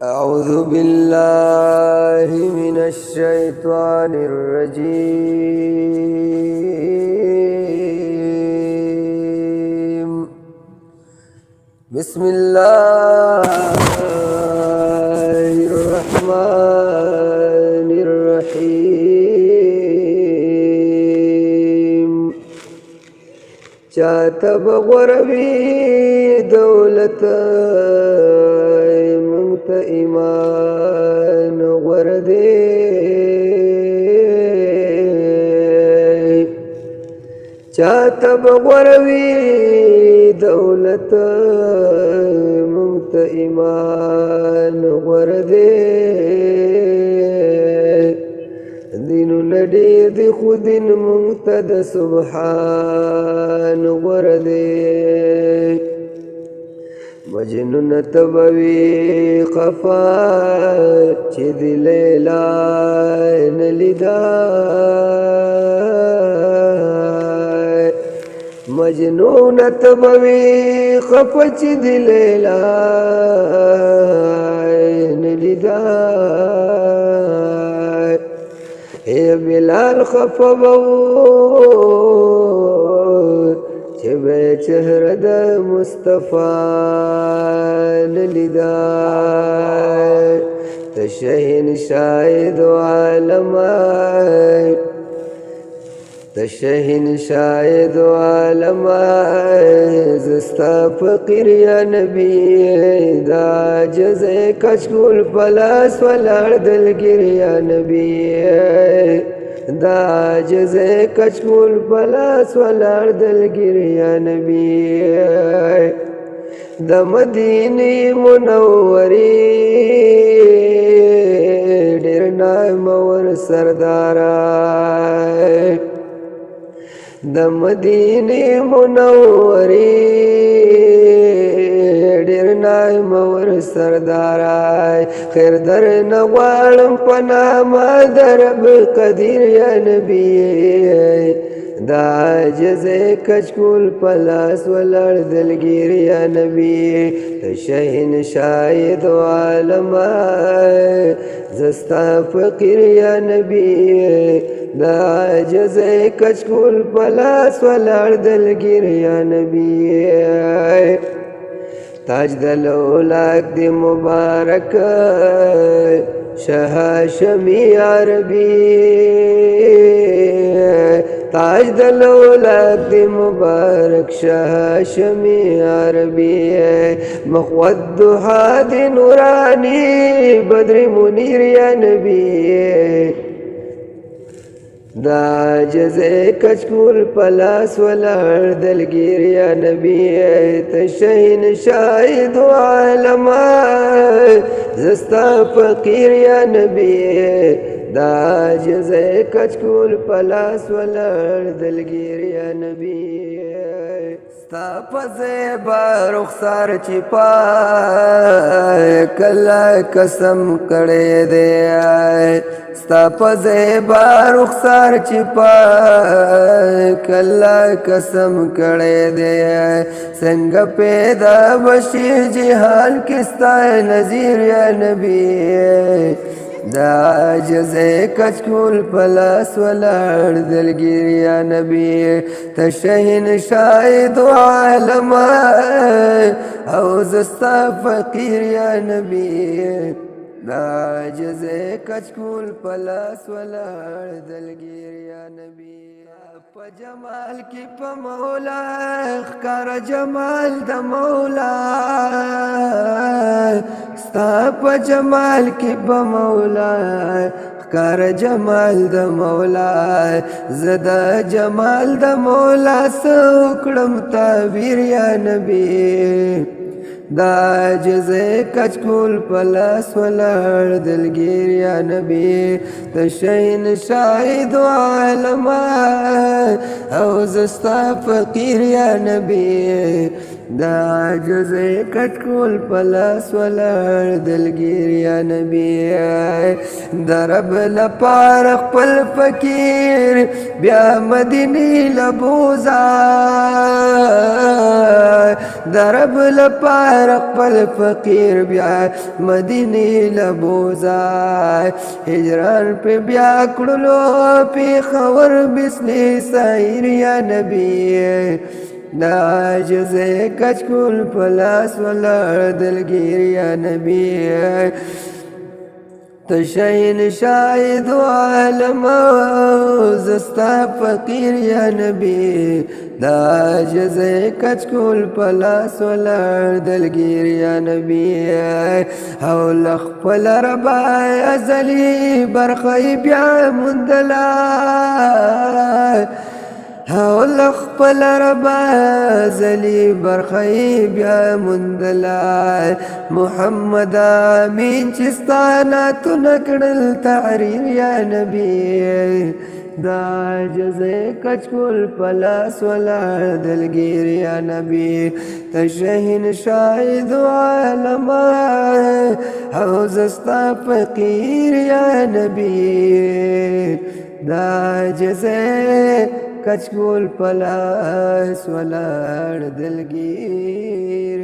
أعوذ بالله من الشيطان الرجيم. بسم الله الرحمن الرحيم. چاته بغربي دولت منت ایمان غردي، چاته بغربي دولت منت ایمان غردي. دینو لډې دی خو دین مونږ ته د سبحان غوره دی. مجنون ته به وي خفا چې د لیلا نه لیدای، مجنون ته به وي خفا چې د لیلا نه لیدای. اے بلال خفا بود چې به چهره د مصطفی نه لیدای. ته شهنشاه دو عالمای، ته شهنشاه دو عالمای. زستا فقیر یا نبی دا جزه کچکول پلاس ولاړ دلګیر یا نبی، دا جزه کچکول پلاس ولاړ دلګیر یا نبی. د مدینه منورې ډېر نامور سردارای، د مدینه منورې ډېر نامور سردارای. خیر در نه غواړم په نامه د رب قدیر یا نبی، دا جزه کچکول پلاس ولاړ دلګیر یا نبی. ته شهنشاه دو عالمای، زستا فقیر یا نبی، دا جزه کچکول پلاس ولاړ دلګیر یا نبی. تاج دلولاک دی مبارک شاه هاشمی عربی، تاج دلولاک دی مبارک شاه هاشمی عربی. مخود دحا دی نورانی بدر منیر یا نبی، دا جزه کچکول پلاس ولاړ دلګیر یا نبی. ته شهنشاه دو عالمای، زستا فقیر یا نبی، دا جزه کچکول پلاس ولاړ دلګیر یا نبی. ستا په زیبا رخسار چې پای کله قسم کړی دی، ستا په زیبا رخسار چې پای کله قسم کړی دی. څنګه پیدا بشي جهان کې ستا نظیر یا نبی، دا جزه کچکول پلاس ولاړ دلګیر یا نبی. ته شهنشاه دو عالمای او زستا فقیر یا نبی، دا جزه کچکول پلاس ولاړ دلګیر یا نبی. په جمال کې په مولا ښکار جمال د مولا، ستا په جمال کې په مولا ښکار جمال د مولا. زه د جمال د مولا څه وکړم تعبیر یا نبی، دا جزه کچکول پلاس ولاړ دلګیر یا نبی. ته شهنشاه دو عالمای او زستا فقیر یا نبی، دا عجزه کټکول پلاس ولړ دلګیر یا نبی د رب لپاره خپل فقیر بیا مدینه لبوزا د رب لپاره خپل فقیر بیا مدینه لبوزا هجران په بیا کړلو په خبر بسلی سایر یا نبی دا عجزه کچکول پلاس ولړ دلګیر یا نبی تشین شاهد عالم زستا فقیر یا نبی دا عجزه کچکول پلاس ولړ دلګیر یا نبی او لخپل ربا ازلی برخی بیا مندلا حول خپل ربا زلی برخی بیا مندلا محمد امین چستانا تو نکڑل تحریر یا نبی دا عجزه کچکول پلاس ولړ دلګیر یا نبی تشهین شاهد عالم او زستا فقیر یا نبی دا عجزه کچکول پلاس ولړ دلګیر